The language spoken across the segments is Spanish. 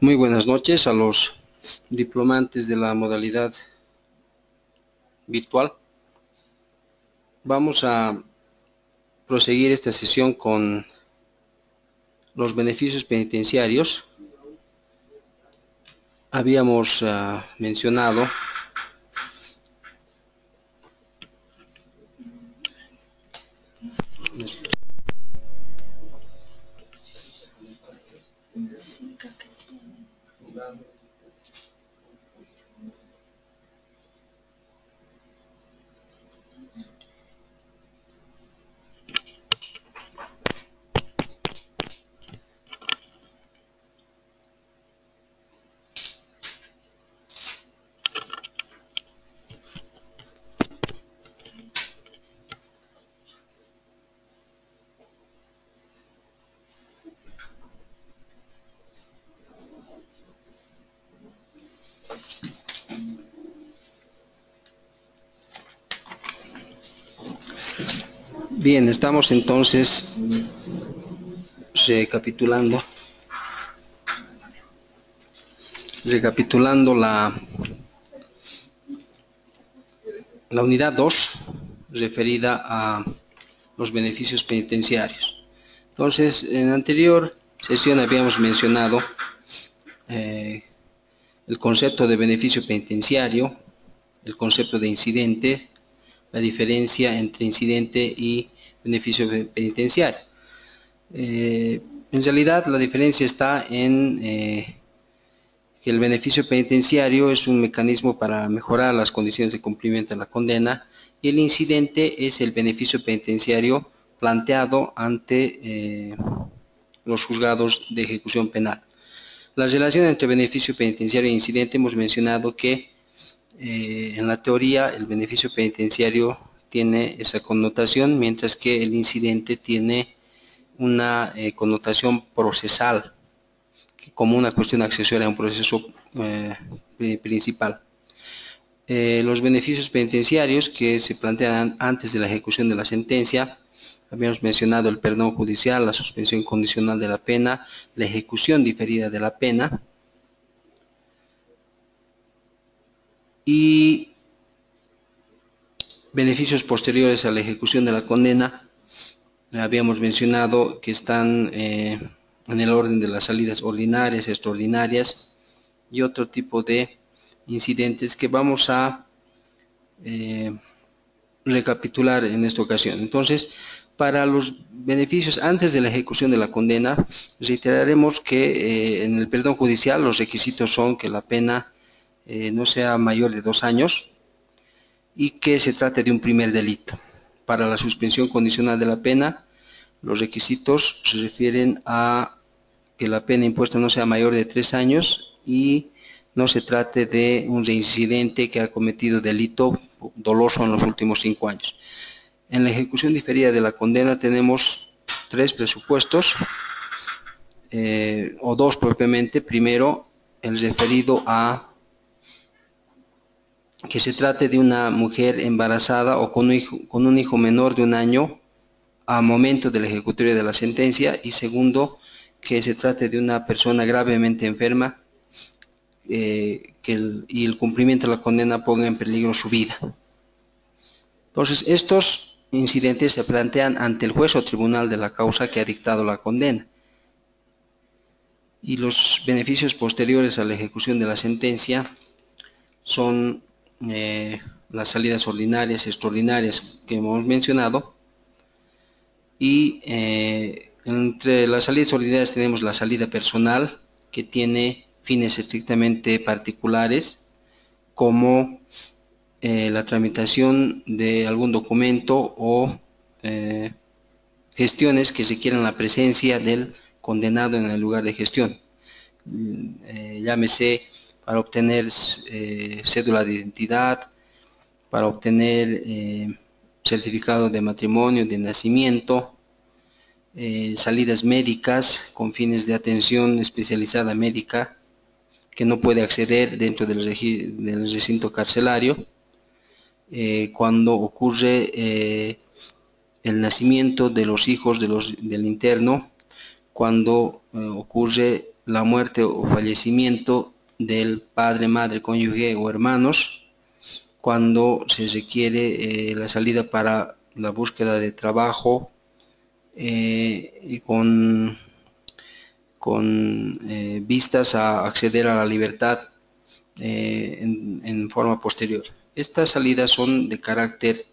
Muy buenas noches a los diplomantes de la modalidad virtual. Vamos a proseguir esta sesión con los beneficios penitenciarios. Habíamos mencionado bien, estamos entonces recapitulando la unidad 2 referida a los beneficios penitenciarios. Entonces, en la anterior sesión habíamos mencionado el concepto de beneficio penitenciario, el concepto de incidente, la diferencia entre incidente y beneficio penitenciario. En realidad la diferencia está en que el beneficio penitenciario es un mecanismo para mejorar las condiciones de cumplimiento de la condena y el incidente es el beneficio penitenciario planteado ante los juzgados de ejecución penal. La relación entre beneficio penitenciario e incidente hemos mencionado que en la teoría el beneficio penitenciario tiene esa connotación, mientras que el incidente tiene una connotación procesal, como una cuestión accesoria a un proceso principal. Los beneficios penitenciarios que se plantean antes de la ejecución de la sentencia, habíamos mencionado el perdón judicial, la suspensión condicional de la pena, la ejecución diferida de la pena y beneficios posteriores a la ejecución de la condena. Habíamos mencionado que están en el orden de las salidas ordinarias, extraordinarias y otro tipo de incidentes que vamos a recapitular en esta ocasión. Entonces, para los beneficios antes de la ejecución de la condena, reiteraremos que en el perdón judicial los requisitos son que la pena no sea mayor de 2 años y que se trate de un primer delito. Para la suspensión condicional de la pena, los requisitos se refieren a que la pena impuesta no sea mayor de 3 años y no se trate de un reincidente que ha cometido delito doloso en los últimos 5 años. En la ejecución diferida de la condena tenemos 3 presupuestos, o 2 propiamente. Primero, el referido a que se trate de una mujer embarazada o con un hijo menor de 1 año a momento de la ejecutoria de la sentencia, y segundo, que se trate de una persona gravemente enferma y el cumplimiento de la condena ponga en peligro su vida. Entonces, estos incidentes se plantean ante el juez o tribunal de la causa que ha dictado la condena. Y los beneficios posteriores a la ejecución de la sentencia son las salidas ordinarias y extraordinarias que hemos mencionado. Y entre las salidas ordinarias tenemos la salida personal, que tiene fines estrictamente particulares, como la tramitación de algún documento o gestiones que requieran la presencia del condenado en el lugar de gestión. Llámese para obtener cédula de identidad, para obtener certificado de matrimonio, de nacimiento, salidas médicas con fines de atención especializada médica que no puede acceder dentro del recinto carcelario, cuando ocurre el nacimiento de los hijos del interno, cuando ocurre la muerte o fallecimiento del padre, madre, cónyuge o hermanos, cuando se requiere la salida para la búsqueda de trabajo y con vistas a acceder a la libertad en forma posterior. Estas salidas son de carácter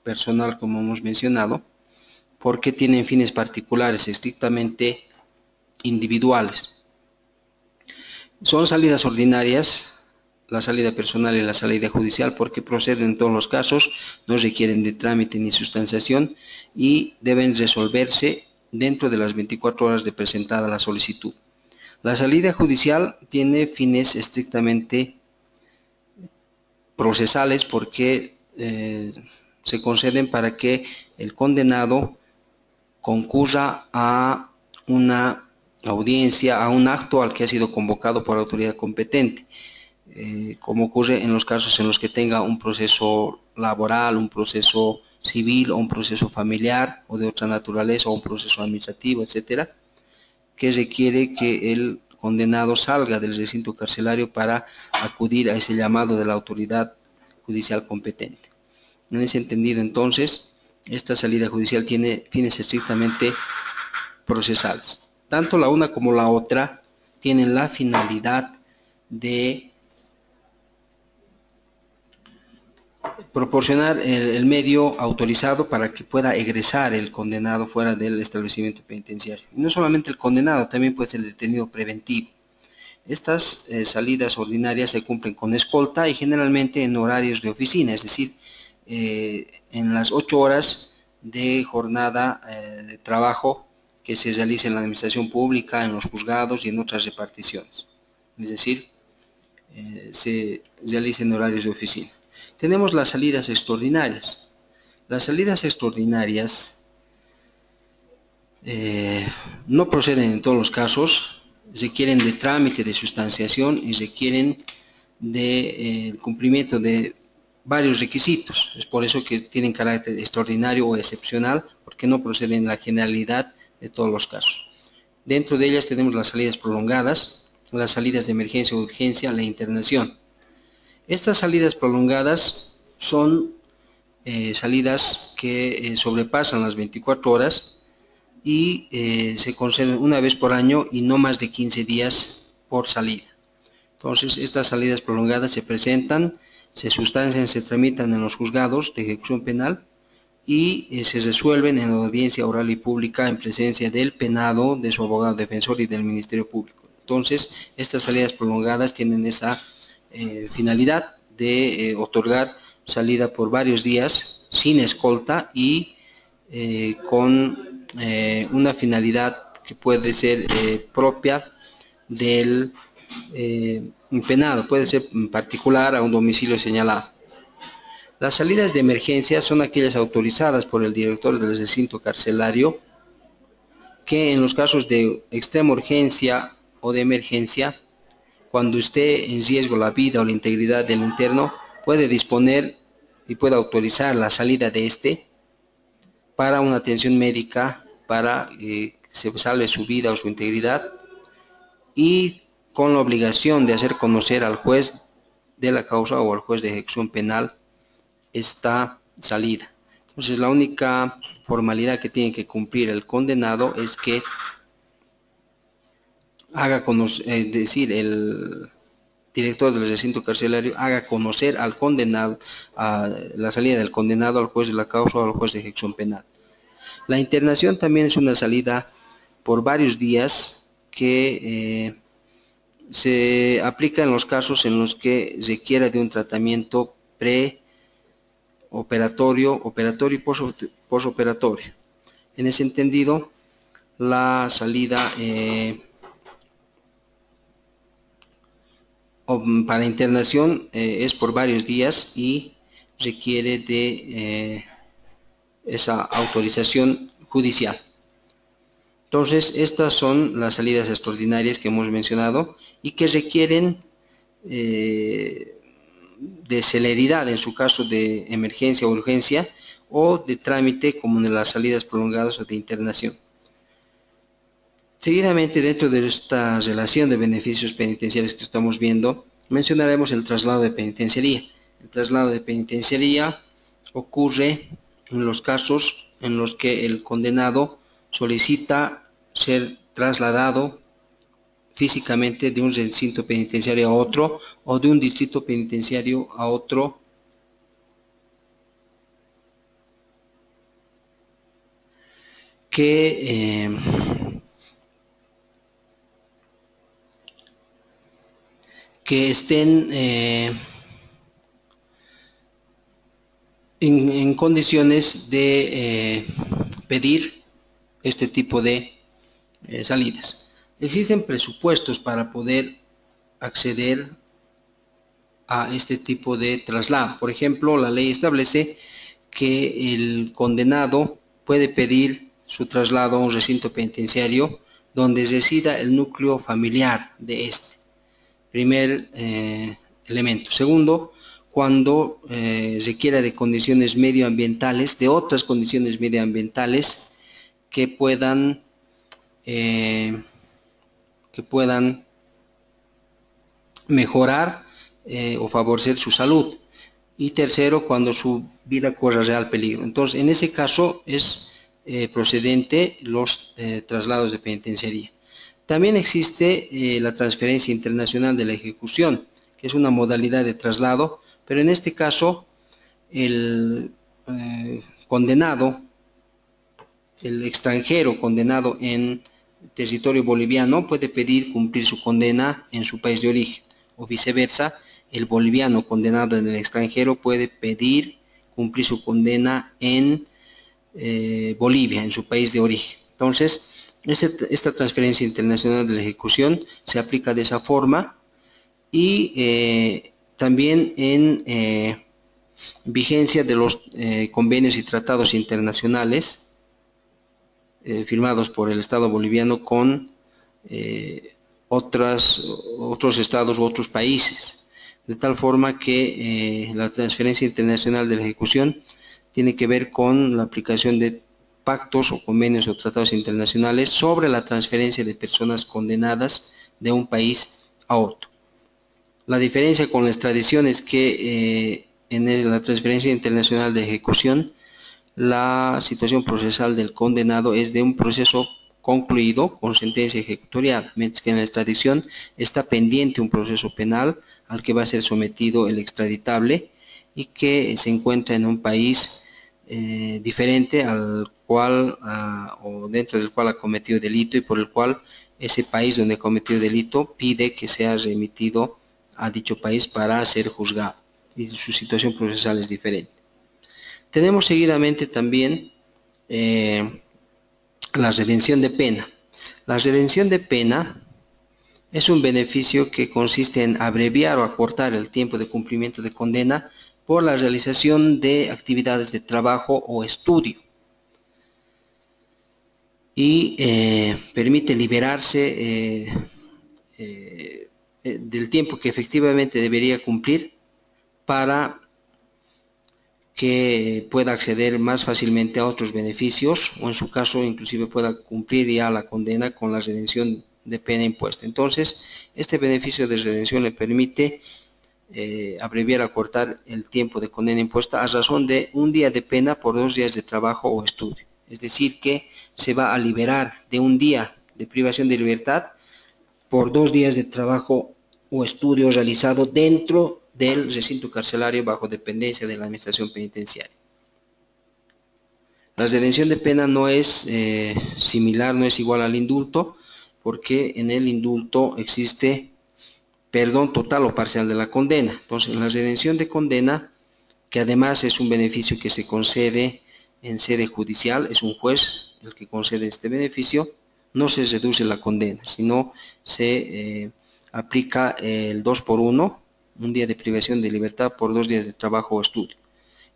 personal, como hemos mencionado, porque tienen fines particulares, estrictamente individuales. Son salidas ordinarias, la salida personal y la salida judicial, porque proceden en todos los casos, no requieren de trámite ni sustanciación y deben resolverse dentro de las 24 horas de presentada la solicitud. La salida judicial tiene fines estrictamente procesales, porque se conceden para que el condenado concurra a una audiencia, a un acto al que ha sido convocado por autoridad competente, como ocurre en los casos en los que tenga un proceso laboral, un proceso civil o un proceso familiar o de otra naturaleza o un proceso administrativo, etcétera, que requiere que el condenado salga del recinto carcelario para acudir a ese llamado de la autoridad judicial competente. En ese entendido, entonces, esta salida judicial tiene fines estrictamente procesales. Tanto la una como la otra tienen la finalidad de proporcionar el medio autorizado para que pueda egresar el condenado fuera del establecimiento penitenciario. Y no solamente el condenado, también puede ser el detenido preventivo. Estas salidas ordinarias se cumplen con escolta y generalmente en horarios de oficina, es decir, en las 8 horas de jornada de trabajo que se realiza en la administración pública, en los juzgados y en otras reparticiones. Es decir, se realiza en horarios de oficina. Tenemos las salidas extraordinarias. Las salidas extraordinarias no proceden en todos los casos, requieren de trámite de sustanciación y requieren de cumplimiento de varios requisitos. Es por eso que tienen carácter extraordinario o excepcional, porque no proceden en la generalidad de todos los casos. Dentro de ellas tenemos las salidas prolongadas, las salidas de emergencia o urgencia, la internación. Estas salidas prolongadas son salidas que sobrepasan las 24 horas y se conceden una vez por año y no más de 15 días por salida. Entonces, estas salidas prolongadas se presentan, se sustancian, se tramitan en los juzgados de ejecución penal y se resuelven en audiencia oral y pública en presencia del penado, de su abogado defensor y del Ministerio Público. Entonces, estas salidas prolongadas tienen esa finalidad de otorgar salida por varios días sin escolta y con una finalidad que puede ser propia del penado, puede ser en particular a un domicilio señalado. Las salidas de emergencia son aquellas autorizadas por el director del recinto carcelario, que en los casos de extrema urgencia o de emergencia, cuando esté en riesgo la vida o la integridad del interno, puede disponer y puede autorizar la salida de este para una atención médica, para que se salve su vida o su integridad, y con la obligación de hacer conocer al juez de la causa o al juez de ejecución penal esta salida. Entonces, la única formalidad que tiene que cumplir el condenado es que haga conocer, es decir, el director del recinto carcelario haga conocer al condenado, a la salida del condenado al juez de la causa o al juez de ejecución penal. La internación también es una salida por varios días que se aplica en los casos en los que requiera de un tratamiento preoperatorio, operatorio y posoperatorio. En ese entendido, la salida para internación es por varios días y requiere de esa autorización judicial. Entonces, estas son las salidas extraordinarias que hemos mencionado y que requieren de celeridad en su caso de emergencia o urgencia o de trámite como en las salidas prolongadas o de internación. Seguidamente, dentro de esta relación de beneficios penitenciarios que estamos viendo, mencionaremos el traslado de penitenciaría. El traslado de penitenciaría ocurre en los casos en los que el condenado solicita ser trasladado físicamente de un recinto penitenciario a otro o de un distrito penitenciario a otro que estén en condiciones de pedir este tipo de salidas. Existen presupuestos para poder acceder a este tipo de traslado. Por ejemplo, la ley establece que el condenado puede pedir su traslado a un recinto penitenciario donde resida el núcleo familiar de este. Primer elemento. Segundo, cuando requiera de condiciones medioambientales, de otras condiciones medioambientales que puedan mejorar o favorecer su salud. Y tercero, cuando su vida corra real peligro. Entonces, en ese caso es procedente los traslados de penitenciaría. También existe la transferencia internacional de la ejecución, que es una modalidad de traslado, pero en este caso el condenado, el extranjero condenado en territorio boliviano puede pedir cumplir su condena en su país de origen, o viceversa, el boliviano condenado en el extranjero puede pedir cumplir su condena en Bolivia, en su país de origen. Entonces, esta transferencia internacional de la ejecución se aplica de esa forma y también en vigencia de los convenios y tratados internacionales firmados por el Estado boliviano con otros estados u otros países, de tal forma que la transferencia internacional de la ejecución tiene que ver con la aplicación de pactos o convenios o tratados internacionales sobre la transferencia de personas condenadas de un país a otro. La diferencia con la extradición es que en la transferencia internacional de ejecución, la situación procesal del condenado es de un proceso concluido con sentencia ejecutoriada, mientras que en la extradición está pendiente un proceso penal al que va a ser sometido el extraditable y que se encuentra en un país diferente al cual o dentro del cual ha cometido delito y por el cual ese país donde ha cometido delito pide que sea remitido a dicho país para ser juzgado y su situación procesal es diferente. Tenemos seguidamente también la redención de pena. La redención de pena es un beneficio que consiste en abreviar o acortar el tiempo de cumplimiento de condena por la realización de actividades de trabajo o estudio y permite liberarse del tiempo que efectivamente debería cumplir para que pueda acceder más fácilmente a otros beneficios o en su caso inclusive pueda cumplir ya la condena con la redención de pena impuesta. Entonces, este beneficio de redención le permite abreviar, acortar el tiempo de condena impuesta a razón de un día de pena por 2 días de trabajo o estudio. Es decir, que se va a liberar de un día de privación de libertad por 2 días de trabajo o estudio realizado dentro del recinto carcelario bajo dependencia de la administración penitenciaria. La redención de pena no es similar, no es igual al indulto, porque en el indulto existe perdón total o parcial de la condena. Entonces, en la redención de condena, que además es un beneficio que se concede en sede judicial, es un juez el que concede este beneficio, no se reduce la condena, sino se aplica el 2 por 1, un día de privación de libertad por 2 días de trabajo o estudio.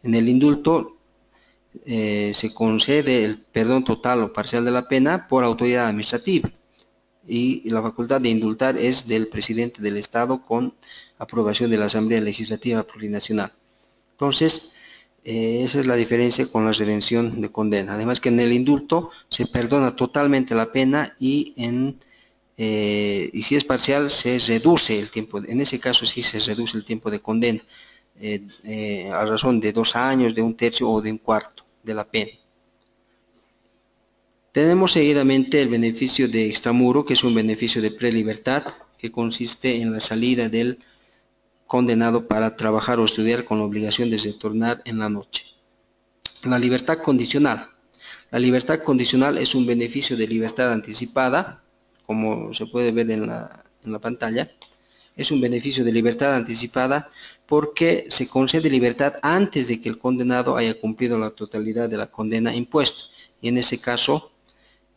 En el indulto se concede el perdón total o parcial de la pena por autoridad administrativa y la facultad de indultar es del presidente del Estado con aprobación de la Asamblea Legislativa Plurinacional. Entonces, esa es la diferencia con la redención de condena. Además que en el indulto se perdona totalmente la pena y si es parcial se reduce el tiempo. En ese caso sí se reduce el tiempo de condena a razón de 2 años, de 1/3 o de 1/4 de la pena. Tenemos seguidamente el beneficio de extramuro, que es un beneficio de prelibertad, que consiste en la salida del condenado para trabajar o estudiar con la obligación de retornar en la noche. La libertad condicional. La libertad condicional es un beneficio de libertad anticipada, como se puede ver en la pantalla. Es un beneficio de libertad anticipada porque se concede libertad antes de que el condenado haya cumplido la totalidad de la condena impuesta. Y en ese caso,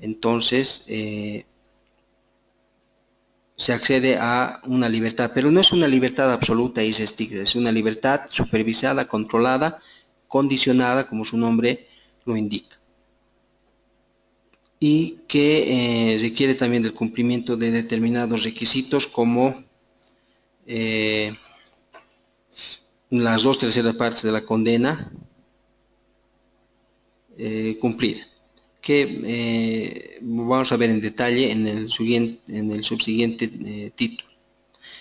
entonces, se accede a una libertad, pero no es una libertad absoluta y estricta, es una libertad supervisada, controlada, condicionada, como su nombre lo indica, y que requiere también del cumplimiento de determinados requisitos como las 2/3 partes de la condena cumplida, que vamos a ver en detalle en el subsiguiente título.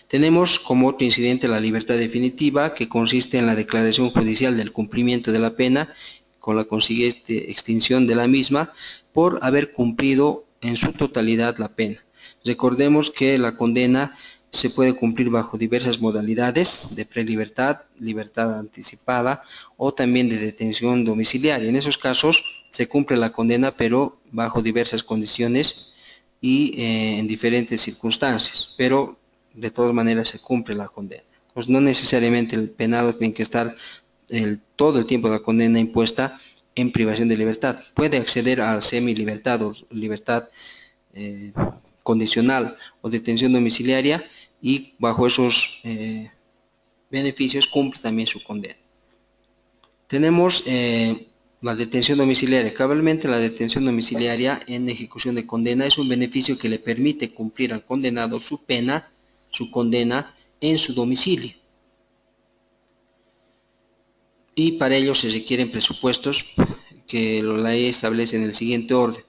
Tenemos como otro incidente la libertad definitiva, que consiste en la declaración judicial del cumplimiento de la pena con la consiguiente extinción de la misma por haber cumplido en su totalidad la pena. Recordemos que la condena se puede cumplir bajo diversas modalidades de prelibertad, libertad anticipada o también de detención domiciliaria. En esos casos se cumple la condena pero bajo diversas condiciones y en diferentes circunstancias, pero de todas maneras se cumple la condena. Pues no necesariamente el penado tiene que estar todo el tiempo de la condena impuesta en privación de libertad. Puede acceder a semilibertad o libertad condicional o detención domiciliaria y bajo esos beneficios cumple también su condena. Tenemos la detención domiciliaria. Cabalmente la detención domiciliaria en ejecución de condena es un beneficio que le permite cumplir al condenado su pena, su condena en su domicilio. Y para ello se requieren presupuestos que la ley establece en el siguiente orden.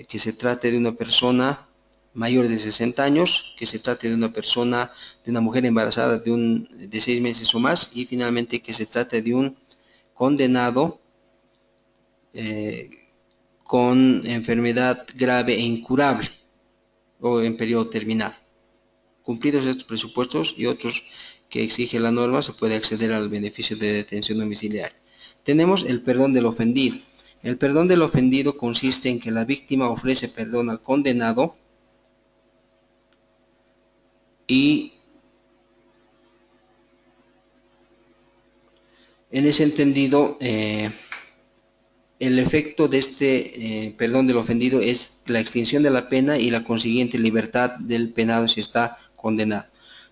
Que se trate de una persona mayor de 60 años, que se trate de una persona, de una mujer embarazada de 6 meses o más, y finalmente que se trate de un condenado con enfermedad grave e incurable o en periodo terminal. Cumplidos estos presupuestos y otros que exige la norma, se puede acceder al beneficio de detención domiciliaria. Tenemos el perdón del ofendido. El perdón del ofendido consiste en que la víctima ofrece perdón al condenado y en ese entendido el efecto de este perdón del ofendido es la extinción de la pena y la consiguiente libertad del penado si está condenado.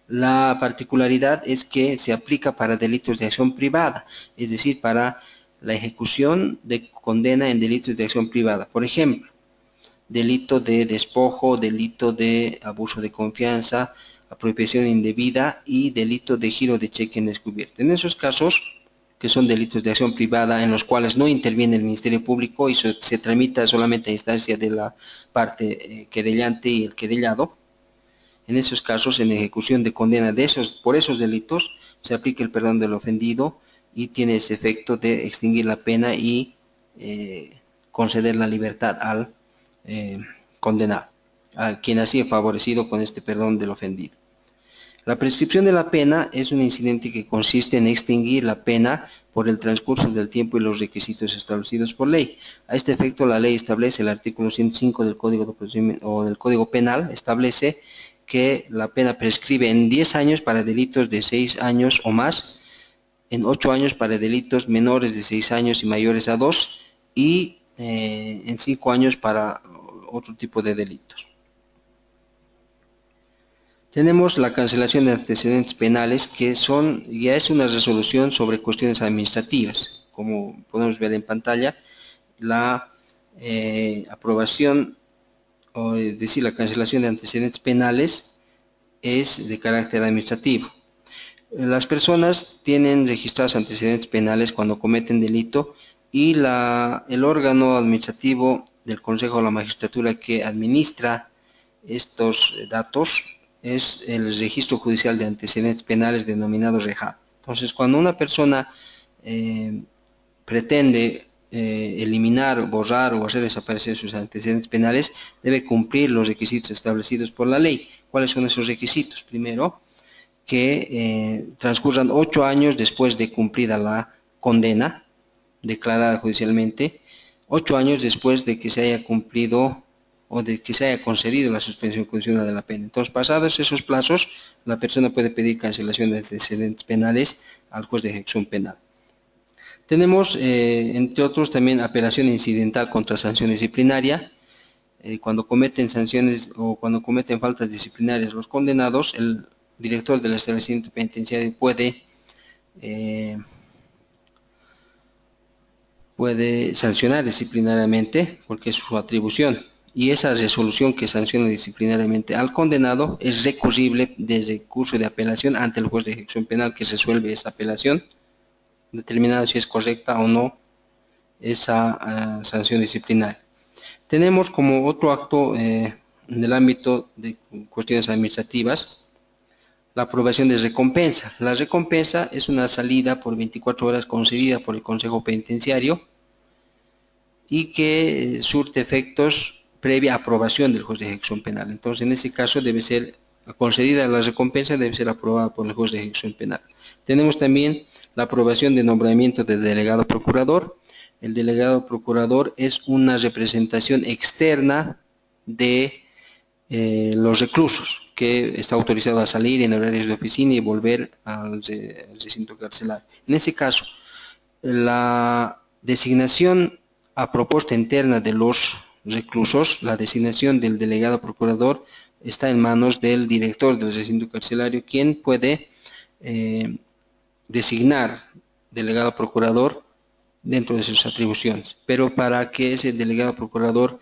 La particularidad es que se aplica para delitos de acción privada, es decir, para la ejecución de condena en delitos de acción privada. Por ejemplo, delito de despojo, delito de abuso de confianza, apropiación indebida y delito de giro de cheque encubierto. En esos casos, que son delitos de acción privada en los cuales no interviene el Ministerio Público y se tramita solamente a instancia de la parte querellante y el querellado, en esos casos, en ejecución de condena por esos delitos, se aplica el perdón del ofendido y tiene ese efecto de extinguir la pena y conceder la libertad al condenado. a quien ha sido favorecido con este perdón del ofendido. La prescripción de la pena es un incidente que consiste en extinguir la pena por el transcurso del tiempo y los requisitos establecidos por ley. A este efecto, la ley establece, el artículo 105 del Código de Procedimiento o del Código Penal, establece que la pena prescribe en 10 años para delitos de 6 años o más, en 8 años para delitos menores de 6 años y mayores a 2, y en 5 años para otro tipo de delitos. Tenemos la cancelación de antecedentes penales, que ya es una resolución sobre cuestiones administrativas. Como podemos ver en pantalla, la aprobación, o es decir, la cancelación de antecedentes penales es de carácter administrativo. Las personas tienen registrados antecedentes penales cuando cometen delito, y el órgano administrativo del Consejo de la Magistratura que administra estos datos es el Registro Judicial de Antecedentes Penales, denominado REJAP. Entonces, cuando una persona pretende eliminar, borrar o hacer desaparecer sus antecedentes penales, debe cumplir los requisitos establecidos por la ley. ¿Cuáles son esos requisitos? Primero, que transcurran 8 años después de cumplida la condena declarada judicialmente, 8 años después de que se haya cumplido o de que se haya concedido la suspensión condicional de la pena. Entonces, pasados esos plazos, la persona puede pedir cancelación de antecedentes penales al juez de ejecución penal. Tenemos, entre otros, también apelación incidental contra sanción disciplinaria. Cuando cometen sanciones o cuando cometen faltas disciplinarias los condenados, el director del establecimiento penitenciario puede sancionar disciplinariamente, porque es su atribución, y esa resolución que sanciona disciplinariamente al condenado es recurrible de recurso de apelación ante el juez de ejecución penal, que resuelve esa apelación, determinando si es correcta o no esa sanción disciplinaria. Tenemos como otro acto en el ámbito de cuestiones administrativas la aprobación de recompensa. La recompensa es una salida por 24 horas concedida por el Consejo Penitenciario y que surte efectos previa aprobación del juez de ejecución penal. Entonces, en ese caso debe ser concedida la recompensa, debe ser aprobada por el juez de ejecución penal. Tenemos también la aprobación de nombramiento del delegado procurador. El delegado procurador es una representación externa de los reclusos, que está autorizado a salir en horarios de oficina y volver al recinto carcelario. En ese caso, la designación a propuesta interna de los reclusos, la designación del delegado procurador, está en manos del director del recinto carcelario, quien puede designar delegado procurador dentro de sus atribuciones. Pero para que ese delegado procurador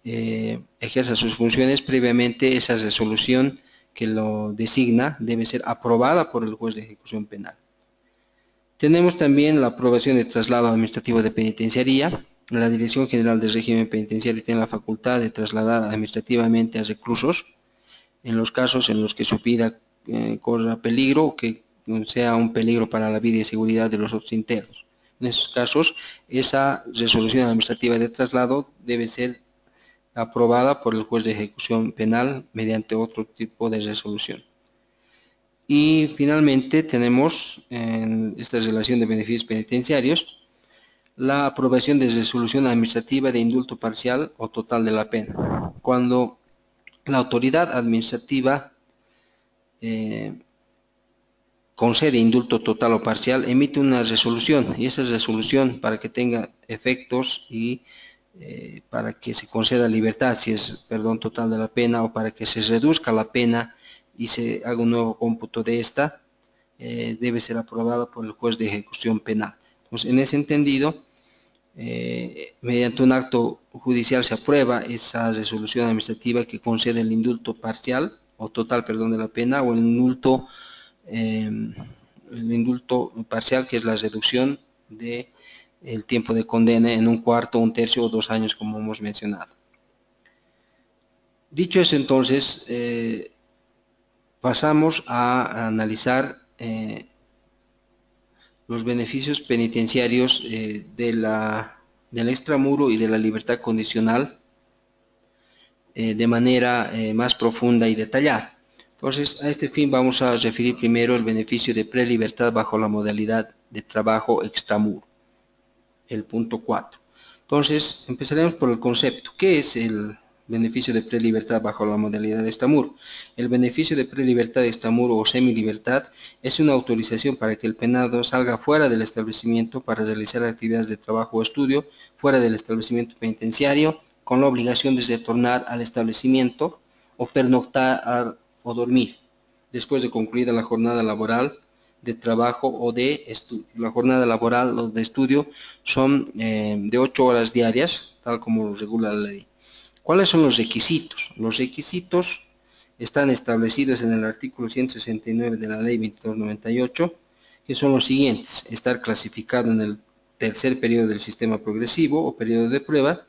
ejerza sus funciones, previamente esa resolución que lo designa debe ser aprobada por el juez de ejecución penal. Tenemos también la aprobación de traslado administrativo de penitenciaría. La Dirección General del Régimen Penitenciario tiene la facultad de trasladar administrativamente a reclusos en los casos en los que su vida corra peligro o que sea un peligro para la vida y seguridad de los otros internos. En esos casos, esa resolución administrativa de traslado debe ser aprobada por el juez de ejecución penal mediante otro tipo de resolución. Y finalmente tenemos en esta relación de beneficios penitenciarios la aprobación de resolución administrativa de indulto parcial o total de la pena. Cuando la autoridad administrativa concede indulto total o parcial, emite una resolución, y esa resolución, para que tenga efectos y para que se conceda libertad, si es perdón total de la pena, o para que se reduzca la pena y se haga un nuevo cómputo de esta, debe ser aprobada por el juez de ejecución penal. Entonces, en ese entendido, mediante un acto judicial se aprueba esa resolución administrativa que concede el indulto parcial o total, perdón, de la pena, o el indulto parcial, que es la reducción de el tiempo de condena en un cuarto, un tercio o 2 años, como hemos mencionado. Dicho eso, entonces, pasamos a analizar los beneficios penitenciarios del extramuro y de la libertad condicional de manera más profunda y detallada. Entonces, a este fin vamos a referir primero el beneficio de prelibertad bajo la modalidad de trabajo extramuro, el punto 4. Entonces, empezaremos por el concepto. ¿Qué es el beneficio de prelibertad bajo la modalidad de extramuro? El beneficio de prelibertad extramuro o semilibertad es una autorización para que el penado salga fuera del establecimiento para realizar actividades de trabajo o estudio fuera del establecimiento penitenciario, con la obligación de retornar al establecimiento o pernoctar o dormir después de concluida la jornada laboral de trabajo o de estudio. La jornada laboral o de estudio son de 8 horas diarias, tal como lo regula la ley. ¿Cuáles son los requisitos? Los requisitos están establecidos en el artículo 169 de la ley 2298, que son los siguientes: estar clasificado en el tercer periodo del sistema progresivo o periodo de prueba,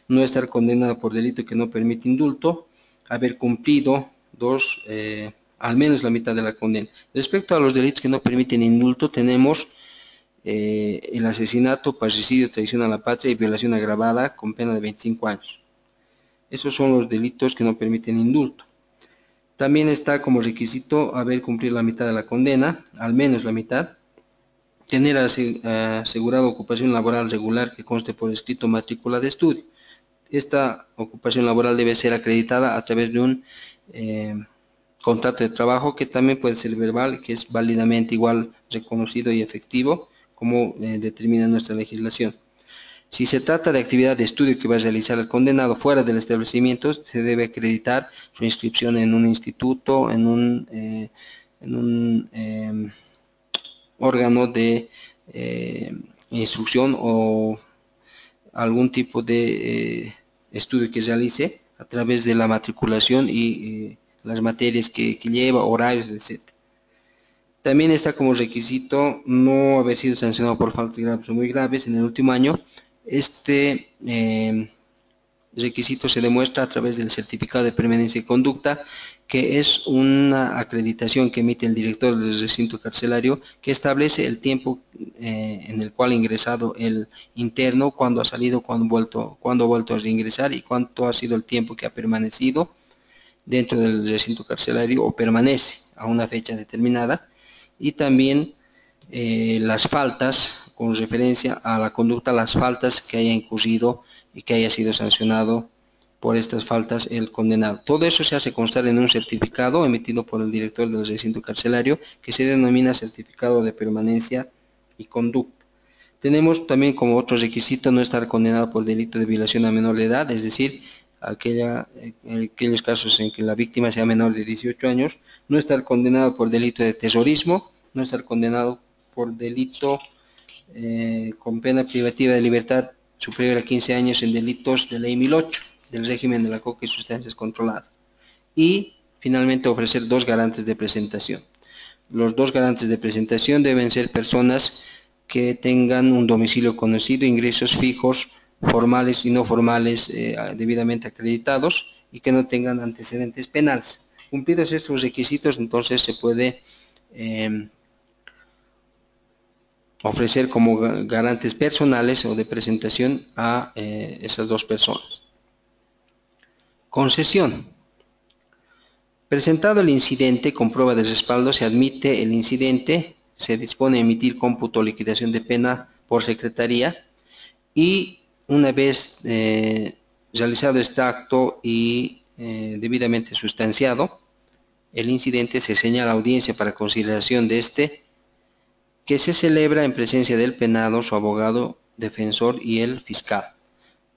no estar condenado por delito que no permite indulto, haber cumplido al menos la mitad de la condena. Respecto a los delitos que no permiten indulto, tenemos el asesinato, parricidio, traición a la patria y violación agravada con pena de 25 años. Esos son los delitos que no permiten indulto. También está como requisito haber cumplido la mitad de la condena, al menos la mitad, tener asegurada ocupación laboral regular que conste por escrito matrícula de estudio. Esta ocupación laboral debe ser acreditada a través de un contrato de trabajo, que también puede ser verbal, que es válidamente igual reconocido y efectivo, como determina nuestra legislación. Si se trata de actividad de estudio que va a realizar el condenado fuera del establecimiento, se debe acreditar su inscripción en un instituto, en un órgano de instrucción o algún tipo de estudio que realice a través de la matriculación y las materias que lleva, horarios, etc. También está como requisito no haber sido sancionado por faltas graves o muy graves en el último año. Este requisito se demuestra a través del certificado de permanencia y conducta, que es una acreditación que emite el director del recinto carcelario, que establece el tiempo en el cual ha ingresado el interno, cuándo ha salido, cuándo ha vuelto a reingresar y cuánto ha sido el tiempo que ha permanecido dentro del recinto carcelario o permanece a una fecha determinada. Y también las faltas, con referencia a la conducta, las faltas que haya incurrido y que haya sido sancionado por estas faltas el condenado. Todo eso se hace constar en un certificado emitido por el director del recinto carcelario, que se denomina certificado de permanencia y conducta. Tenemos también como otro requisito no estar condenado por delito de violación a menor de edad, es decir, aquellos casos en que la víctima sea menor de 18 años, no estar condenado por delito de terrorismo, no estar condenado por delito con pena privativa de libertad superior a 15 años en delitos de ley 1008, del régimen de la coca y sustancias controladas. Y finalmente ofrecer 2 garantes de presentación. Los 2 garantes de presentación deben ser personas que tengan un domicilio conocido, ingresos fijos, formales y no formales debidamente acreditados, y que no tengan antecedentes penales. Cumplidos estos requisitos, entonces se puede ofrecer como garantes personales o de presentación a esas 2 personas. Concesión. Presentado el incidente con prueba de respaldo, se admite el incidente, se dispone a emitir cómputo o liquidación de pena por secretaría, y una vez realizado este acto y debidamente sustanciado el incidente, se señala audiencia para consideración de este, que se celebra en presencia del penado, su abogado, defensor y el fiscal.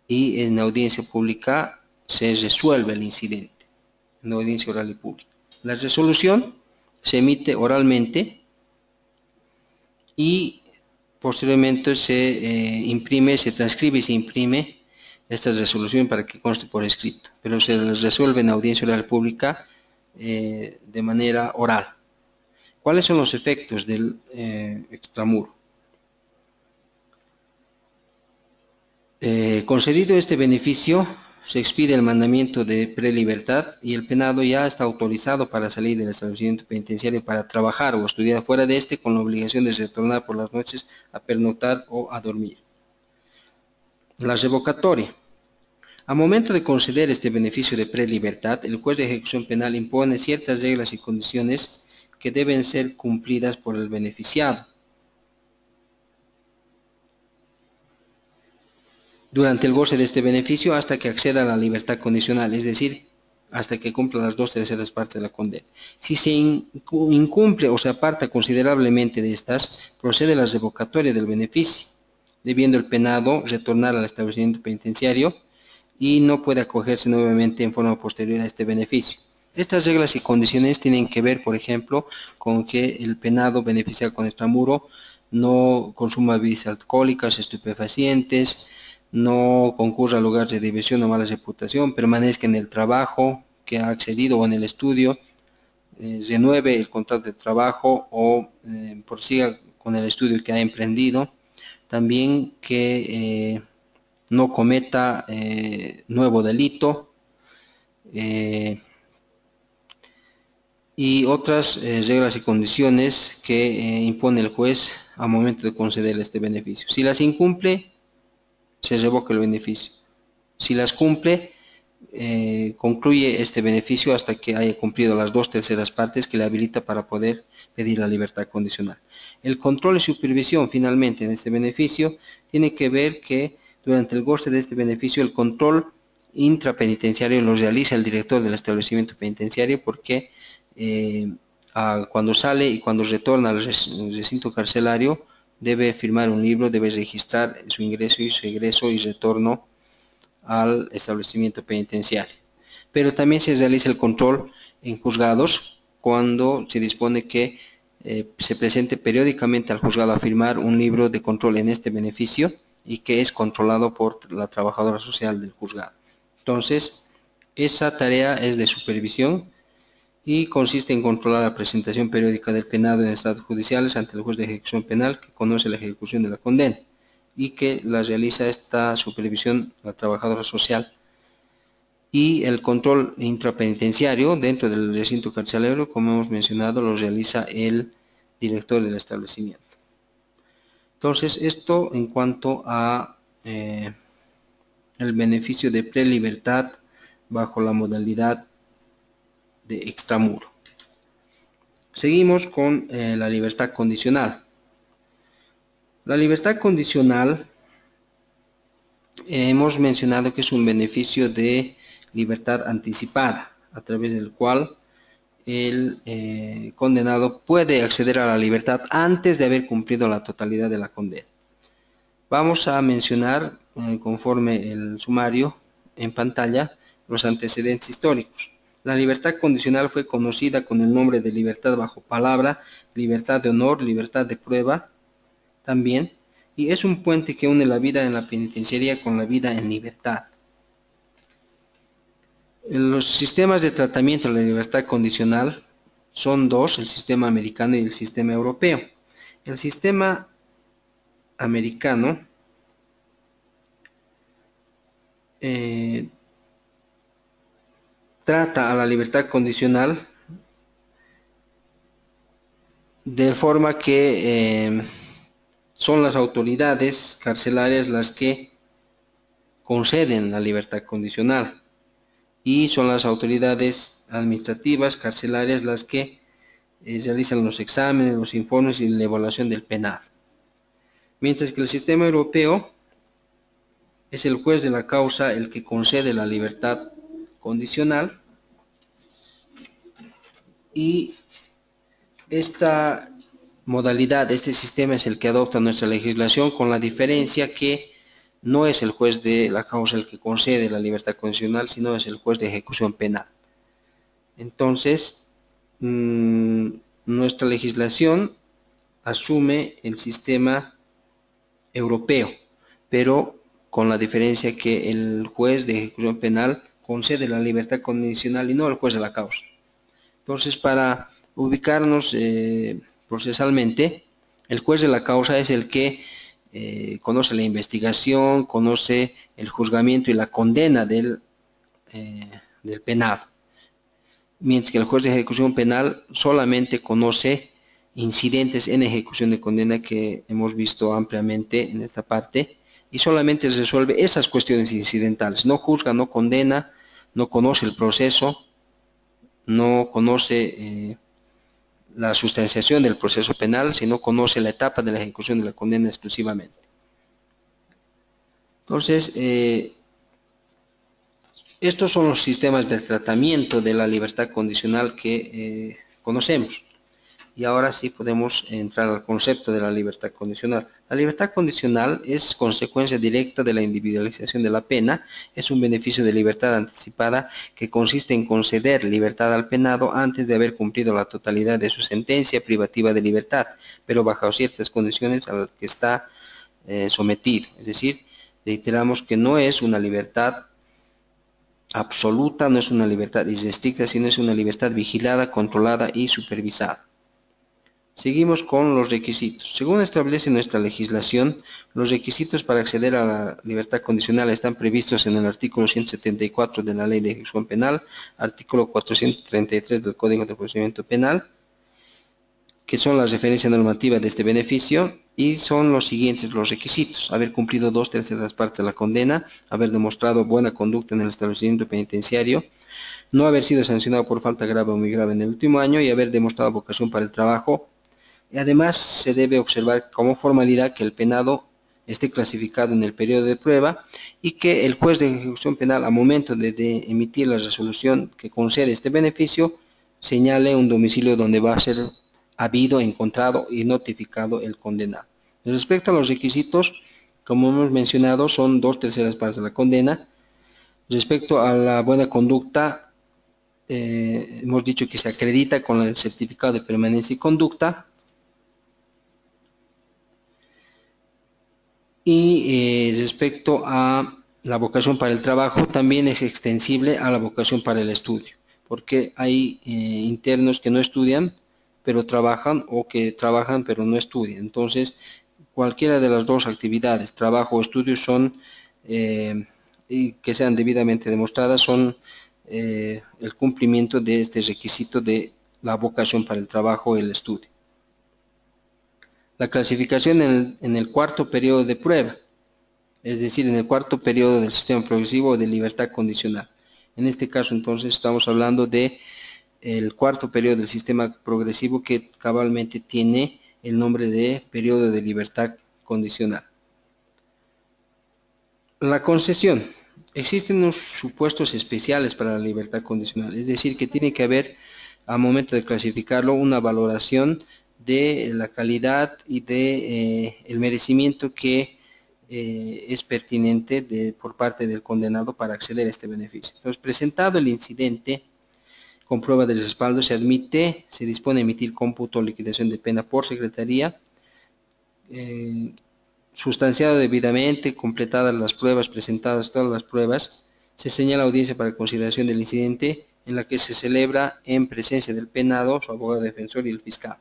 Y en audiencia pública se resuelve el incidente, en audiencia oral y pública. La resolución se emite oralmente y posteriormente se transcribe y se imprime esta resolución para que conste por escrito, pero se resuelve en audiencia oral pública de manera oral. ¿Cuáles son los efectos del extramuro? Concedido este beneficio, se expide el mandamiento de prelibertad y el penado ya está autorizado para salir del establecimiento penitenciario para trabajar o estudiar fuera de este, con la obligación de retornar por las noches a pernoctar o a dormir. La revocatoria. Al momento de conceder este beneficio de prelibertad, el juez de ejecución penal impone ciertas reglas y condiciones que deben ser cumplidas por el beneficiado durante el goce de este beneficio hasta que acceda a la libertad condicional, es decir, hasta que cumpla las 2/3 partes de la condena. Si se incumple o se aparta considerablemente de estas, procede la revocatoria del beneficio, debiendo el penado retornar al establecimiento penitenciario y no puede acogerse nuevamente en forma posterior a este beneficio. Estas reglas y condiciones tienen que ver, por ejemplo, con que el penado beneficiado con extramuro no consuma bebidas alcohólicas, estupefacientes, no concurra a lugares de diversión o mala reputación, permanezca en el trabajo que ha accedido o en el estudio, renueve el contrato de trabajo o prosiga con el estudio que ha emprendido. También que no cometa nuevo delito y otras reglas y condiciones que impone el juez al momento de conceder este beneficio. Si las incumple, se revoca el beneficio. Si las cumple, concluye este beneficio hasta que haya cumplido las 2/3 partes que le habilita para poder pedir la libertad condicional. El control y supervisión, finalmente, en este beneficio, tiene que ver que durante el goce de este beneficio, el control intrapenitenciario lo realiza el director del establecimiento penitenciario porque cuando sale y cuando retorna al recinto carcelario, debe firmar un libro, debe registrar su ingreso y su egreso y retorno al establecimiento penitenciario. Pero también se realiza el control en juzgados cuando se dispone que se presente periódicamente al juzgado a firmar un libro de control en este beneficio y que es controlado por la trabajadora social del juzgado. Entonces, esa tarea es de supervisión y consiste en controlar la presentación periódica del penado en estados judiciales ante el juez de ejecución penal que conoce la ejecución de la condena y que la realiza esta supervisión la trabajadora social, y el control intrapenitenciario dentro del recinto carcelario, como hemos mencionado, lo realiza el director del establecimiento. Entonces, esto en cuanto a el beneficio de prelibertad bajo la modalidad de extramuro. Seguimos con la libertad condicional. La libertad condicional hemos mencionado que es un beneficio de libertad anticipada, a través del cual el condenado puede acceder a la libertad antes de haber cumplido la totalidad de la condena. Vamos a mencionar, conforme el sumario en pantalla, los antecedentes históricos. La libertad condicional fue conocida con el nombre de libertad bajo palabra, libertad de honor, libertad de prueba también, y es un puente que une la vida en la penitenciaría con la vida en libertad. Los sistemas de tratamiento de la libertad condicional son dos, el sistema americano y el sistema europeo. El sistema americano trata a la libertad condicional de forma que son las autoridades carcelarias las que conceden la libertad condicional y son las autoridades administrativas carcelarias las que realizan los exámenes, los informes y la evaluación del penado. Mientras que el sistema europeo es el juez de la causa el que concede la libertad condicional, y esta modalidad, este sistema es el que adopta nuestra legislación, con la diferencia que no es el juez de la causa el que concede la libertad condicional, sino es el juez de ejecución penal. Entonces, nuestra legislación asume el sistema europeo, pero con la diferencia que el juez de ejecución penal concede la libertad condicional y no el juez de la causa. Entonces, para ubicarnos procesalmente, el juez de la causa es el que conoce la investigación, conoce el juzgamiento y la condena del penado, mientras que el juez de ejecución penal solamente conoce incidentes en ejecución de condena que hemos visto ampliamente en esta parte, y solamente resuelve esas cuestiones incidentales. No juzga, no condena, no conoce el proceso, no conoce la sustanciación del proceso penal, sino conoce la etapa de la ejecución de la condena exclusivamente. Entonces, estos son los sistemas de tratamiento de la libertad condicional que conocemos. Y ahora sí podemos entrar al concepto de la libertad condicional. La libertad condicional es consecuencia directa de la individualización de la pena. Es un beneficio de libertad anticipada que consiste en conceder libertad al penado antes de haber cumplido la totalidad de su sentencia privativa de libertad, pero bajo ciertas condiciones a las que está sometido. Es decir, reiteramos que no es una libertad absoluta, no es una libertad irrestricta, sino es una libertad vigilada, controlada y supervisada. Seguimos con los requisitos. Según establece nuestra legislación, los requisitos para acceder a la libertad condicional están previstos en el artículo 174 de la Ley de Ejecución Penal, artículo 433 del Código de Procedimiento Penal, que son la referencia normativa de este beneficio, y son los siguientes los requisitos: haber cumplido 2/3 partes de la condena, haber demostrado buena conducta en el establecimiento penitenciario, no haber sido sancionado por falta grave o muy grave en el último año y haber demostrado vocación para el trabajo. Y además se debe observar como formalidad que el penado esté clasificado en el periodo de prueba y que el juez de ejecución penal, al momento de emitir la resolución que concede este beneficio, señale un domicilio donde va a ser habido, encontrado y notificado el condenado. Respecto a los requisitos, como hemos mencionado, son 2/3 partes de la condena. Respecto a la buena conducta, hemos dicho que se acredita con el certificado de permanencia y conducta. Y respecto a la vocación para el trabajo, también es extensible a la vocación para el estudio, porque hay internos que no estudian, pero trabajan, o que trabajan, pero no estudian. Entonces, cualquiera de las dos actividades, trabajo o estudio, son, y que sean debidamente demostradas, son el cumplimiento de este requisito de la vocación para el trabajo o el estudio. La clasificación en el cuarto periodo de prueba, es decir, en el cuarto periodo del sistema progresivo de libertad condicional. En este caso, entonces, estamos hablando de el cuarto periodo del sistema progresivo, que cabalmente tiene el nombre de periodo de libertad condicional. La concesión. Existen unos supuestos especiales para la libertad condicional, es decir, que tiene que haber, al momento de clasificarlo, una valoración de la calidad y de el merecimiento que es pertinente por parte del condenado para acceder a este beneficio. Entonces, presentado el incidente con prueba de respaldo, se dispone a emitir cómputo o liquidación de pena por secretaría, sustanciado debidamente, completadas las pruebas, presentadas todas las pruebas, se señala audiencia para consideración del incidente, en la que se celebra en presencia del penado, su abogado defensor y el fiscal.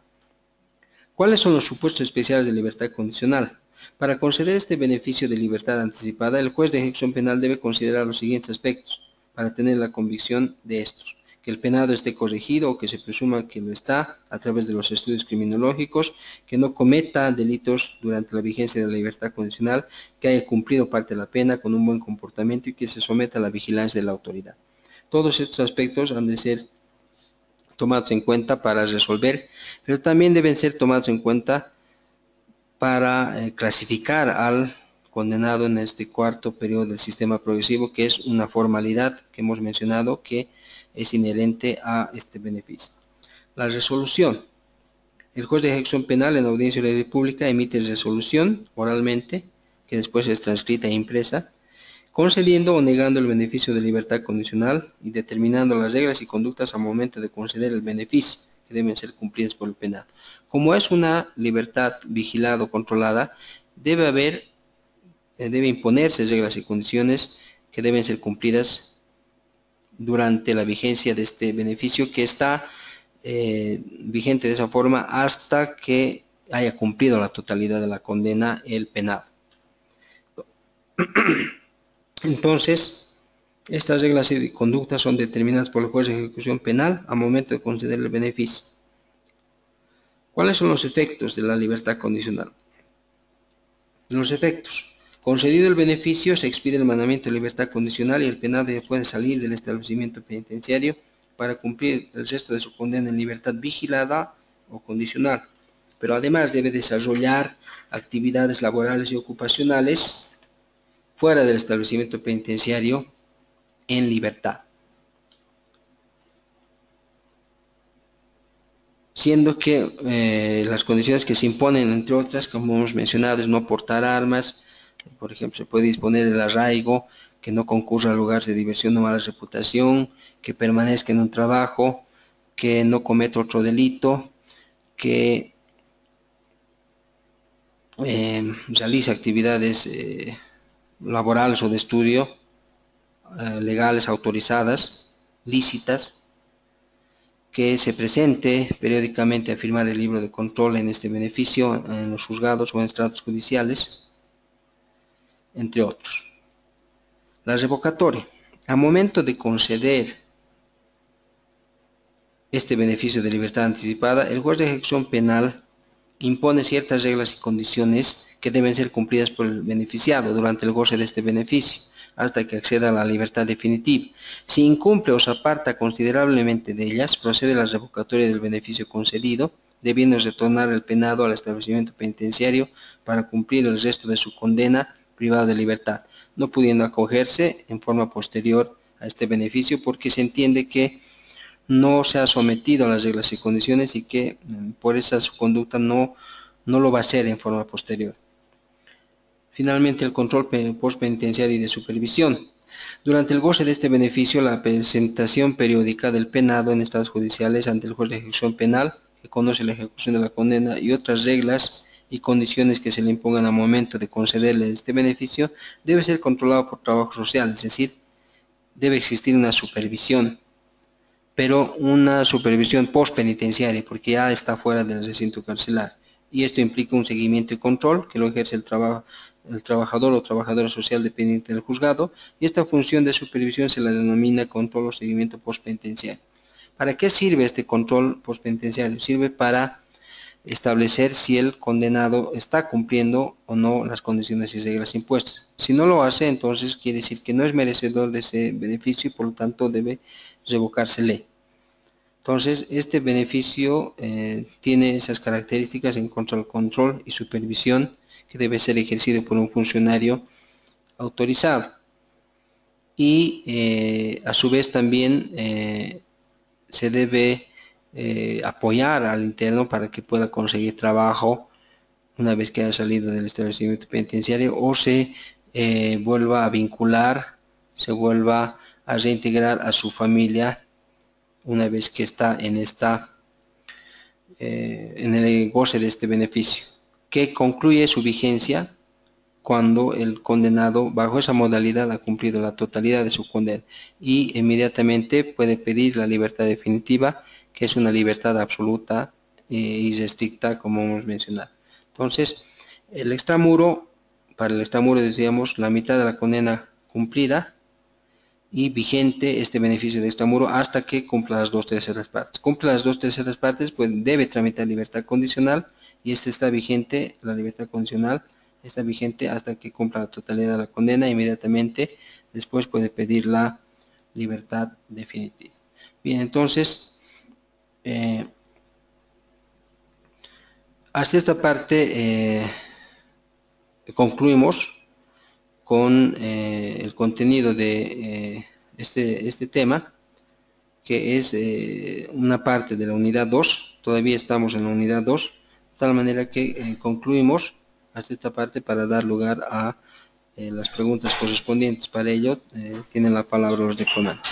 ¿Cuáles son los supuestos especiales de libertad condicional? Para conceder este beneficio de libertad anticipada, el juez de ejecución penal debe considerar los siguientes aspectos para tener la convicción de estos: que el penado esté corregido o que se presuma que lo está a través de los estudios criminológicos, que no cometa delitos durante la vigencia de la libertad condicional, que haya cumplido parte de la pena con un buen comportamiento y que se someta a la vigilancia de la autoridad. Todos estos aspectos han de ser tomados en cuenta para resolver, pero también deben ser tomados en cuenta para clasificar al condenado en este cuarto periodo del sistema progresivo, que es una formalidad que hemos mencionado que es inherente a este beneficio. La resolución. El juez de ejecución penal en audiencia de la República emite resolución oralmente, que después es transcrita e impresa, concediendo o negando el beneficio de libertad condicional y determinando las reglas y conductas al momento de conceder el beneficio, que deben ser cumplidas por el penado. Como es una libertad vigilada o controlada, debe imponerse reglas y condiciones que deben ser cumplidas durante la vigencia de este beneficio, que está vigente de esa forma hasta que haya cumplido la totalidad de la condena el penado. Entonces, estas reglas y conductas son determinadas por el juez de ejecución penal al momento de conceder el beneficio. ¿Cuáles son los efectos de la libertad condicional? Los efectos. Concedido el beneficio, se expide el mandamiento de libertad condicional y el penado ya puede salir del establecimiento penitenciario para cumplir el resto de su condena en libertad vigilada o condicional. Pero además debe desarrollar actividades laborales y ocupacionales fuera del establecimiento penitenciario en libertad. Siendo que las condiciones que se imponen, entre otras, como hemos mencionado, es no portar armas. Por ejemplo, se puede disponer del arraigo, que no concurra a lugares de diversión o mala reputación, que permanezca en un trabajo, que no cometa otro delito, que realice actividades laborales o de estudio legales, autorizadas, lícitas, que se presente periódicamente a firmar el libro de control en este beneficio en los juzgados o en estratos judiciales, entre otros. La revocatoria. Al momento de conceder este beneficio de libertad anticipada, el juez de ejecución penal impone ciertas reglas y condiciones que deben ser cumplidas por el beneficiado durante el goce de este beneficio, hasta que acceda a la libertad definitiva. Si incumple o se aparta considerablemente de ellas, procede la revocatoria del beneficio concedido, debiendo retornar el penado al establecimiento penitenciario para cumplir el resto de su condena privado de libertad, no pudiendo acogerse en forma posterior a este beneficio porque se entiende que no se ha sometido a las reglas y condiciones y que por esa su conducta no lo va a hacer en forma posterior. Finalmente, el control postpenitenciario y de supervisión. Durante el goce de este beneficio, la presentación periódica del penado en estados judiciales ante el juez de ejecución penal, que conoce la ejecución de la condena y otras reglas y condiciones que se le impongan al momento de concederle este beneficio, debe ser controlado por trabajo social, es decir, debe existir una supervisión, pero una supervisión postpenitenciaria, porque ya está fuera del recinto carcelario. Y esto implica un seguimiento y control que lo ejerce el trabajador o trabajadora social dependiente del juzgado, y esta función de supervisión se la denomina control o seguimiento postpenitenciario. ¿Para qué sirve este control postpenitenciario? Sirve para establecer si el condenado está cumpliendo o no las condiciones y reglas impuestas. Si no lo hace, entonces quiere decir que no es merecedor de ese beneficio y por lo tanto debe revocársele. Entonces, este beneficio tiene esas características en cuanto al control y supervisión que debe ser ejercido por un funcionario autorizado. Y a su vez también se debe apoyar al interno para que pueda conseguir trabajo una vez que haya salido del establecimiento penitenciario o se vuelva a vincular, se vuelva a reintegrar a su familia una vez que está en el goce de este beneficio, que concluye su vigencia cuando el condenado bajo esa modalidad ha cumplido la totalidad de su condena y inmediatamente puede pedir la libertad definitiva, que es una libertad absoluta y restricta, como hemos mencionado. Entonces, el extramuro, para el extramuro decíamos la mitad de la condena cumplida y vigente este beneficio de extramuro hasta que cumpla las 2/3 partes. Cumple las 2/3 partes, pues debe tramitar libertad condicional y este está vigente, la libertad condicional está vigente hasta que cumpla la totalidad de la condena. Inmediatamente después puede pedir la libertad definitiva. Bien, entonces, hasta esta parte concluimos con el contenido de este tema, que es una parte de la unidad 2. Todavía estamos en la unidad 2, de tal manera que concluimos hasta esta parte para dar lugar a las preguntas correspondientes. Para ello, tienen la palabra los diplomantes.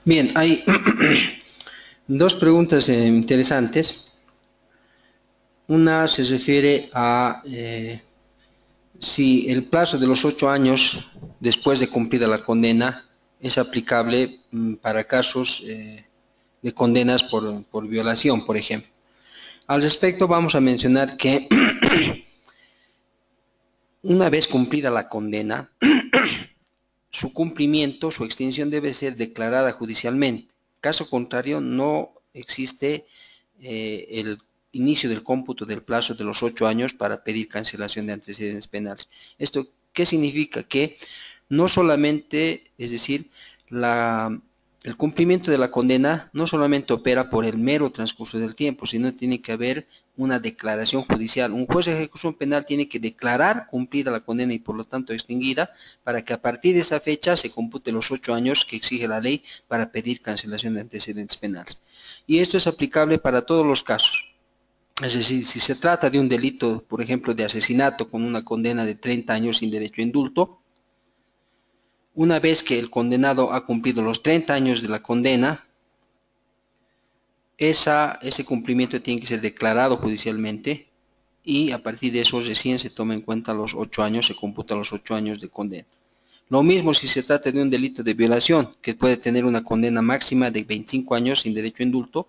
Bien, hay dos preguntas interesantes. Una se refiere a si el plazo de los 8 años después de cumplida la condena es aplicable para casos de condenas por violación, por ejemplo. Al respecto vamos a mencionar que una vez cumplida la condena, su cumplimiento, su extinción debe ser declarada judicialmente. Caso contrario, no existe el inicio del cómputo del plazo de los 8 años para pedir cancelación de antecedentes penales. ¿Esto qué significa? Que no solamente, es decir, el cumplimiento de la condena no solamente opera por el mero transcurso del tiempo, sino tiene que haber una declaración judicial. Un juez de ejecución penal tiene que declarar cumplida la condena y por lo tanto extinguida para que a partir de esa fecha se compute los 8 años que exige la ley para pedir cancelación de antecedentes penales. Y esto es aplicable para todos los casos. Es decir, si se trata de un delito, por ejemplo, de asesinato con una condena de 30 años sin derecho a indulto, una vez que el condenado ha cumplido los 30 años de la condena, ese cumplimiento tiene que ser declarado judicialmente y a partir de eso recién se toma en cuenta los 8 años, se computan los 8 años de condena. Lo mismo si se trata de un delito de violación, que puede tener una condena máxima de 25 años sin derecho a indulto.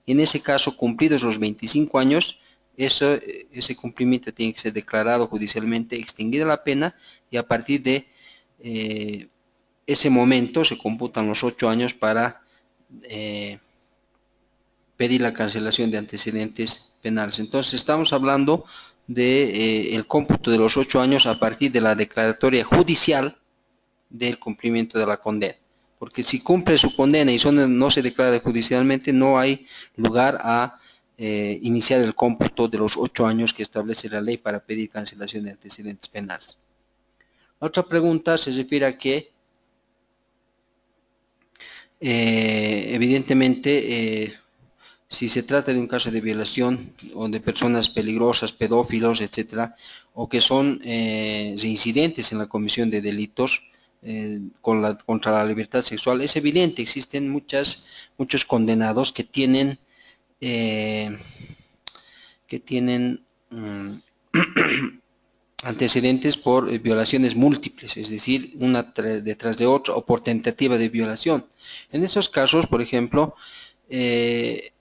En ese caso, cumplidos los 25 años, ese cumplimiento tiene que ser declarado judicialmente, extinguida la pena, y a partir de ese momento se computan los 8 años para pedir la cancelación de antecedentes penales. Entonces, estamos hablando de el cómputo de los 8 años a partir de la declaratoria judicial del cumplimiento de la condena. Porque si cumple su condena y no se declara judicialmente, no hay lugar a iniciar el cómputo de los 8 años que establece la ley para pedir cancelación de antecedentes penales. Otra pregunta se refiere a que evidentemente si se trata de un caso de violación o de personas peligrosas, pedófilos, etcétera, o que son reincidentes en la comisión de delitos contra la libertad sexual, es evidente, existen muchos condenados que tienen antecedentes por violaciones múltiples, es decir, una detrás de otra, o por tentativa de violación. En esos casos, por ejemplo, el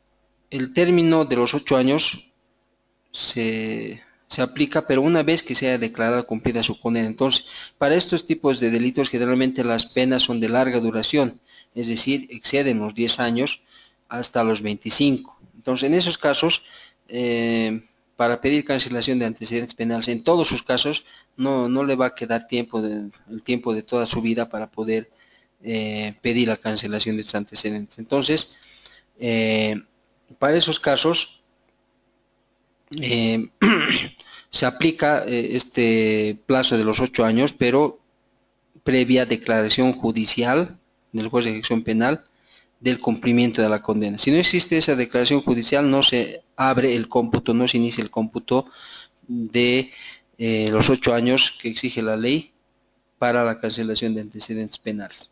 término de los 8 años se aplica, pero una vez que sea declarada cumplida su condena. Entonces, para estos tipos de delitos, generalmente las penas son de larga duración, es decir, exceden los 10 años hasta los 25. Entonces, en esos casos, para pedir cancelación de antecedentes penales, en todos sus casos, no le va a quedar el tiempo de toda su vida para poder pedir la cancelación de estos antecedentes. Entonces, para esos casos se aplica este plazo de los 8 años, pero previa declaración judicial del juez de ejecución penal del cumplimiento de la condena. Si no existe esa declaración judicial, no se abre el cómputo, no se inicia el cómputo de los 8 años que exige la ley para la cancelación de antecedentes penales.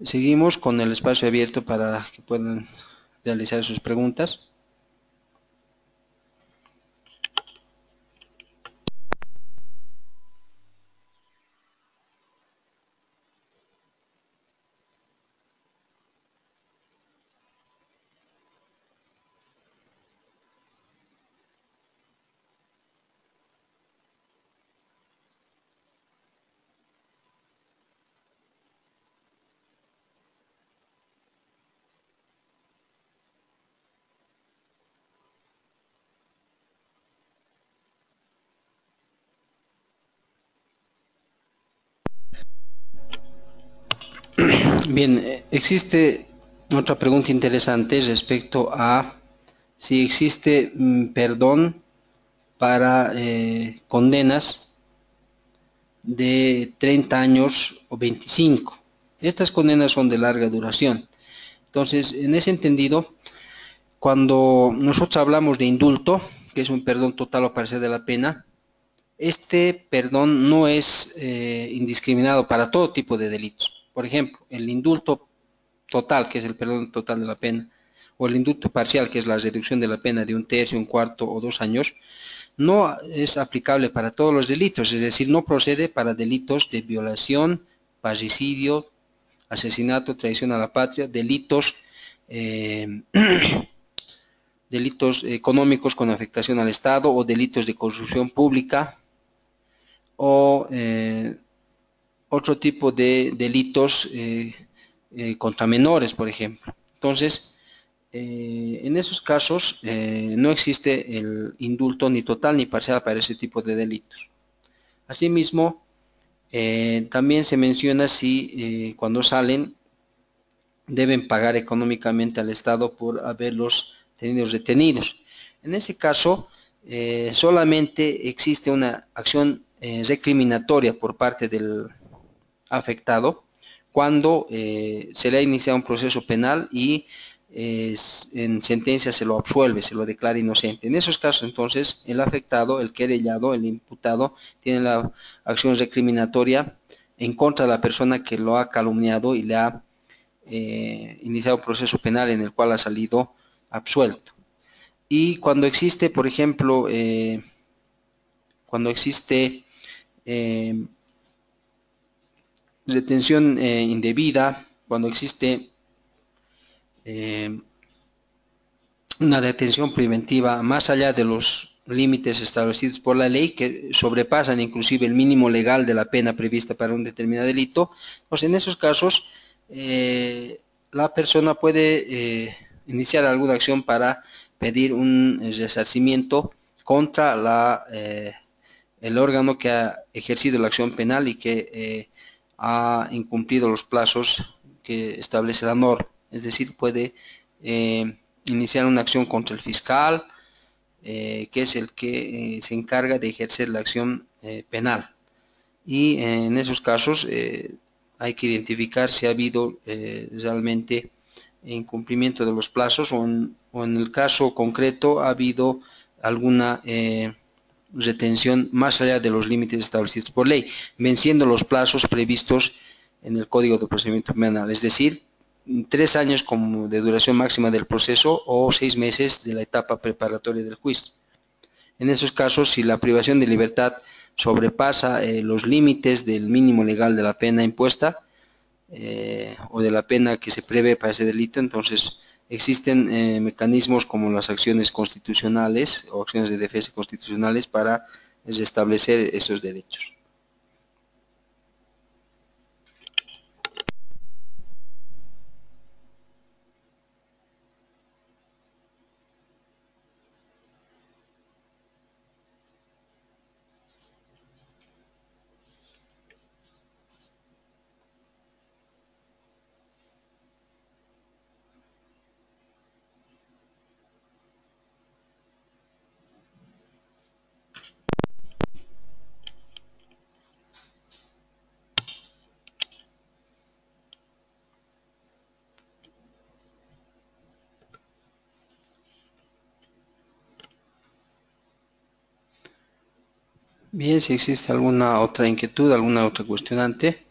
Seguimos con el espacio abierto para que puedan realizar sus preguntas. Bien, existe otra pregunta interesante respecto a si existe perdón para condenas de 30 años o 25. Estas condenas son de larga duración. Entonces, en ese entendido, cuando nosotros hablamos de indulto, que es un perdón total o parcial de la pena, Este perdón no es indiscriminado para todo tipo de delitos. Por ejemplo, el indulto total, que es el perdón total de la pena, o el indulto parcial, que es la reducción de la pena de un tercio, un cuarto o 2 años, no es aplicable para todos los delitos, es decir, no procede para delitos de violación, parricidio, asesinato, traición a la patria, delitos, eh, delitos económicos con afectación al Estado o delitos de corrupción pública o otro tipo de delitos contra menores, por ejemplo. Entonces, en esos casos no existe el indulto ni total ni parcial para ese tipo de delitos. Asimismo, también se menciona si cuando salen deben pagar económicamente al Estado por haberlos tenido retenidos. En ese caso, solamente existe una acción recriminatoria por parte del afectado cuando se le ha iniciado un proceso penal y en sentencia se lo absuelve, se lo declara inocente. En esos casos, entonces, el afectado, el querellado, el imputado, tiene la acción recriminatoria en contra de la persona que lo ha calumniado y le ha iniciado un proceso penal en el cual ha salido absuelto. Y cuando existe, por ejemplo, cuando existe eh, detención indebida, cuando existe eh, una detención preventiva más allá de los límites establecidos por la ley, que sobrepasan inclusive el mínimo legal de la pena prevista para un determinado delito, pues en esos casos la persona puede iniciar alguna acción para pedir un resarcimiento contra el órgano que ha ejercido la acción penal y que ha incumplido los plazos que establece la norma. Es decir, puede iniciar una acción contra el fiscal, que es el que se encarga de ejercer la acción penal. Y en esos casos hay que identificar si ha habido realmente incumplimiento de los plazos o en el caso concreto ha habido alguna retención más allá de los límites establecidos por ley, venciendo los plazos previstos en el Código de Procedimiento Penal, es decir, 3 años como de duración máxima del proceso o 6 meses de la etapa preparatoria del juicio. En esos casos, si la privación de libertad sobrepasa los límites del mínimo legal de la pena impuesta o de la pena que se prevé para ese delito, entonces existen mecanismos como las acciones constitucionales o acciones de defensa constitucionales para restablecer esos derechos. Bien, si existe alguna otra inquietud, alguna otra cuestionante.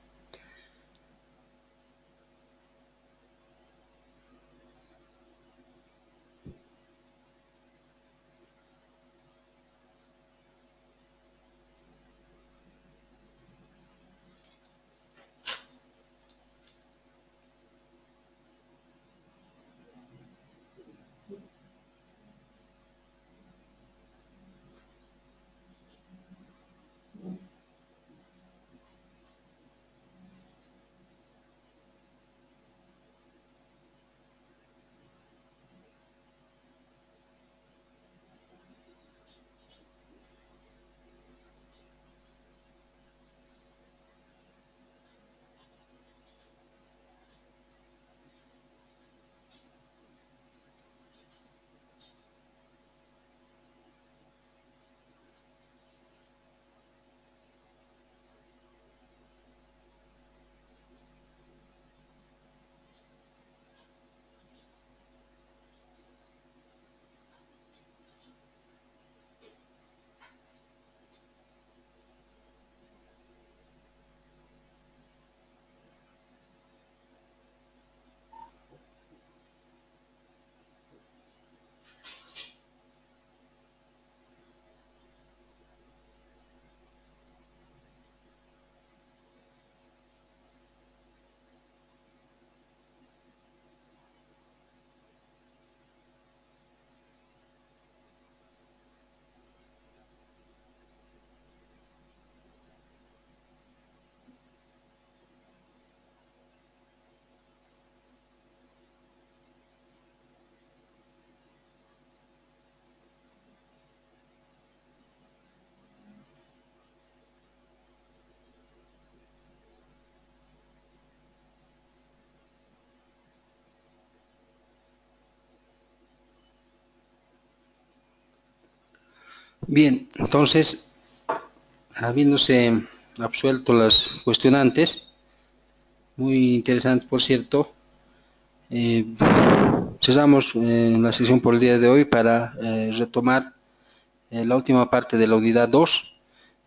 Bien, entonces, habiéndose absuelto las cuestionantes, muy interesantes por cierto, eh, cesamos la sesión por el día de hoy para retomar la última parte de la unidad 2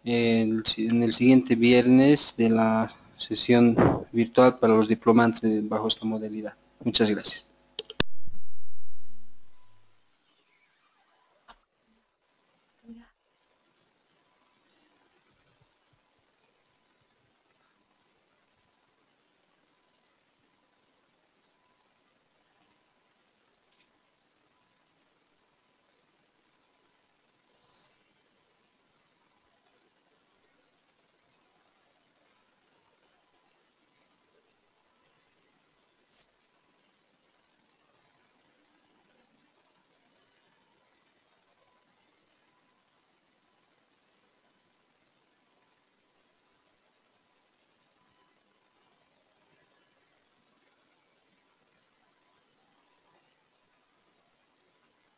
en el siguiente viernes de la sesión virtual para los diplomantes bajo esta modalidad. Muchas gracias.